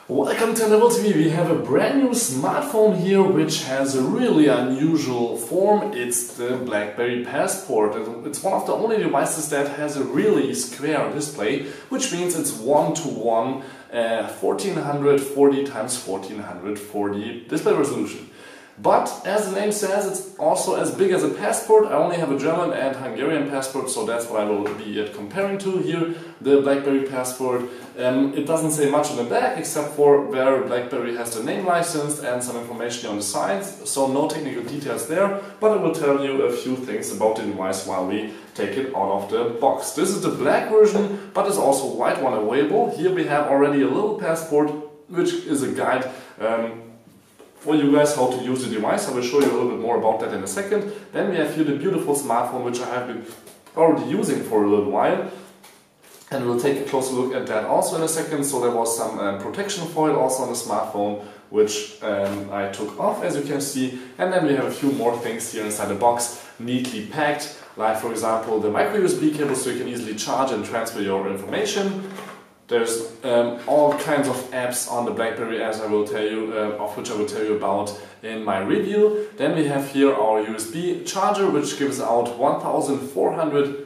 Welcome to Level TV. We have a brand new smartphone here which has a really unusual form. It's the Blackberry Passport. It's one of the only devices that has a really square display, which means it's 1:1 1440 x 1440 display resolution. But as the name says, it's also as big as a passport. I only have a German and Hungarian passport, so that's what I will be comparing to here, the Blackberry Passport. It doesn't say much on the back except for where Blackberry has the name licensed and some information on the sides, so no technical details there, but I will tell you a few things about the device while we take it out of the box. This is the black version, but there's also a white one available. Here we have already a little passport, which is a guide for you guys how to use the device. I will show you a little bit more about that in a second. Then we have here the beautiful smartphone, which I have been already using for a little while. And we'll take a closer look at that also in a second. So there was some protection foil also on the smartphone, which I took off, as you can see. And then we have a few more things here inside the box, neatly packed, like for example the micro USB cable, so you can easily charge and transfer your information. There's all kinds of apps on the Blackberry, as I will tell you, of which I will tell you about in my review. Then we have here our USB charger, which gives out 1,300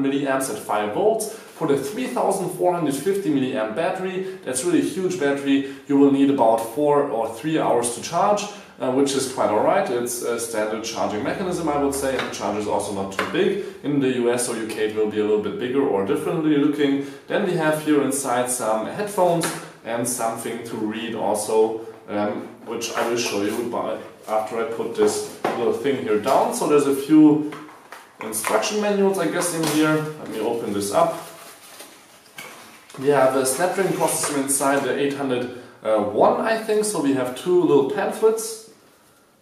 milliamps at 5 volts. For the 3,450 milliamp battery, that's really a huge battery, you will need about 4 or 3 hours to charge, which is quite alright. It's a standard charging mechanism, I would say, and the charger is also not too big. In the US or UK it will be a little bit bigger or differently looking. Then we have here inside some headphones and something to read also, which I will show you after I put this little thing here down. So there's a few instruction manuals, I guess, in here. Let me open this up. We have a Snapdragon processor inside, the 801, I think, so we have two little pamphlets.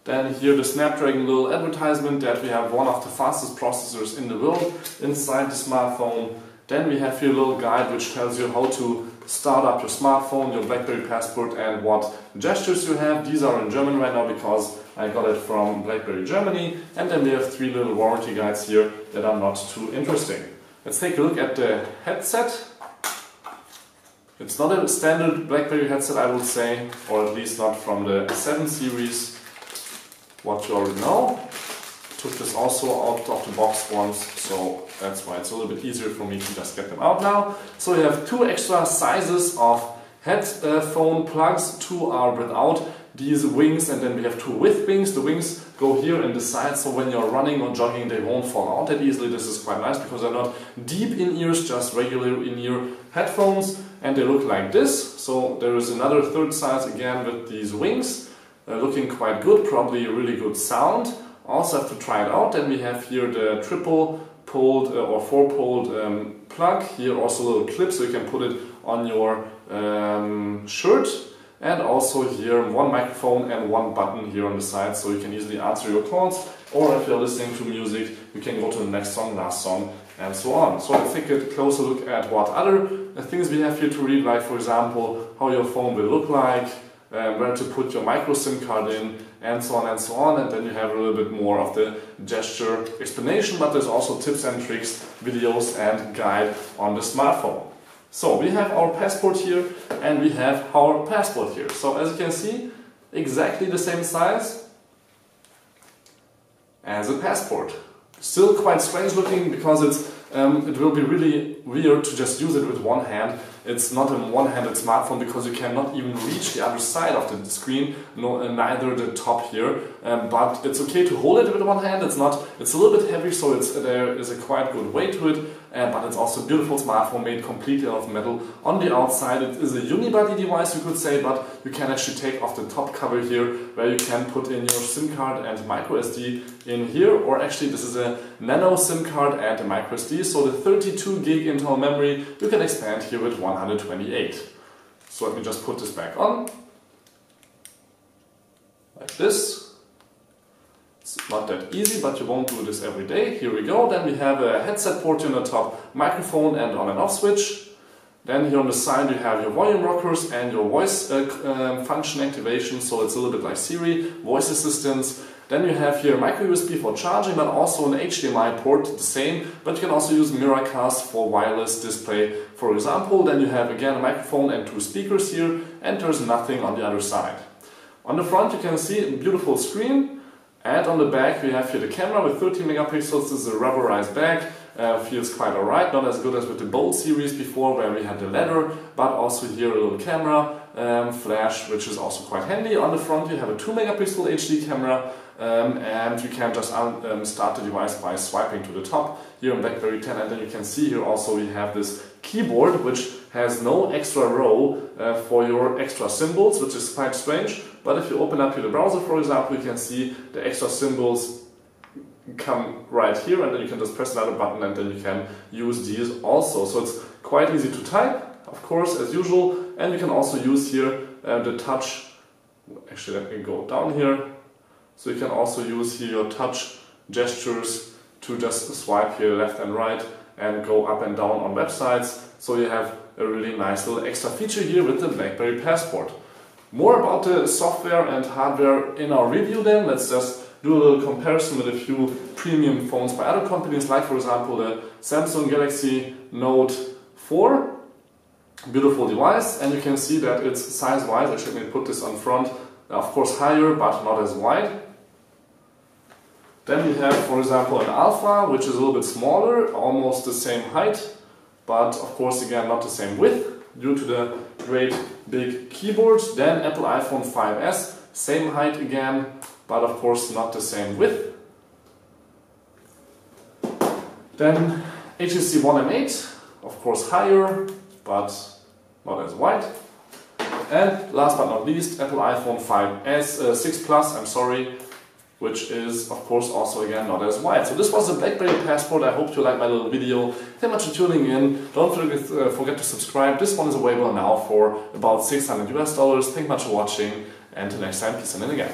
Then here the Snapdragon little advertisement that we have one of the fastest processors in the world inside the smartphone. Then we have here a little guide which tells you how to start up your smartphone, your Blackberry Passport, and what gestures you have. These are in German right now because I got it from Blackberry Germany. And then we have 3 little warranty guides here that are not too interesting. Let's take a look at the headset. It's not a standard Blackberry headset, I would say, or at least not from the 7 series, what you already know. Took this also out of the box once, so that's why it's a little bit easier for me to just get them out now. So we have 2 extra sizes of headphone plugs. 2 are without these wings, and then we have 2 with wings. The wings go here in the side, so when you're running or jogging they won't fall out that easily. This is quite nice because they're not deep in ears, just regular in-ear headphones, and they look like this. So there is another 3rd size again with these wings, looking quite good, probably a really good sound. Also have to try it out. Then we have here the triple poled or 4-poled plug. Here also a little clip so you can put it on your shirt. And also here 1 microphone and 1 button here on the side, so you can easily answer your calls, or if you're listening to music you can go to the next song, last song, and so on. So let's take a closer look at what other things we have here to read, like for example how your phone will look like, where to put your micro SIM card in, and so on and so on. And then you have a little bit more of the gesture explanation, but there's also tips and tricks, videos and guide on the smartphone. So we have our passport here and we have our passport here. So as you can see, exactly the same size as a passport. Still quite strange looking because it will be really weird to just use it with one hand. It's not a one-handed smartphone because you cannot even reach the other side of the screen, neither the top here. But it's okay to hold it with one hand. It's a little bit heavy, so there is a quite good weight to it. But it's also a beautiful smartphone made completely out of metal. On the outside it is a unibody device, you could say, but you can actually take off the top cover here, where you can put in your SIM card and micro SD in here. Or actually this is a nano SIM card and a micro SD, so the 32 gig internal memory you can expand here with 128. So let me just put this back on, like this. It's not that easy, but you won't do this every day. Here we go. Then we have a headset port on the top, microphone and on and off switch. Then here on the side you have your volume rockers and your voice function activation, so it's a little bit like Siri, voice assistants. Then you have here micro USB for charging, but also an HDMI port, the same, but you can also use Miracast for wireless display, for example. Then you have again a microphone and 2 speakers here, and there's nothing on the other side. On the front you can see a beautiful screen, and on the back we have here the camera with 13 megapixels. This is a rubberized back. Feels quite alright, not as good as with the Bold series before where we had the leather, but also here a little camera, flash, which is also quite handy. On the front you have a 2 megapixel HD camera, and you can just start the device by swiping to the top here on Blackberry 10, and then you can see here also we have this keyboard which has no extra row for your extra symbols, which is quite strange, but if you open up here the browser, for example, you can see the extra symbols come right here, and then you can just press another button and then you can use these also. So it's quite easy to type, of course, as usual, and you can also use here the touch. Actually, let me go down here. So you can also use here your touch gestures to just swipe here left and right and go up and down on websites. So you have a really nice little extra feature here with the Blackberry Passport. More about the software and hardware in our review then. Let's just do a little comparison with a few premium phones by other companies, like for example the Samsung Galaxy Note 4. Beautiful device, and you can see that it's size-wise, actually let me put this on front, of course higher but not as wide. Then we have, for example, an Alpha, which is a little bit smaller, almost the same height, but of course again not the same width due to the great big keyboard. Then Apple iPhone 5S, same height again, but of course not the same width. Then HTC One M8, of course higher, but not as wide. And last but not least, Apple iPhone 5S, 6 Plus, I'm sorry, which is of course also again not as wide. So this was the Blackberry Passport. I hope you liked my little video. Thank you much for tuning in. Don't forget to subscribe. This one is available now for about $600 US. Thank you much for watching, and until next time, peace and again.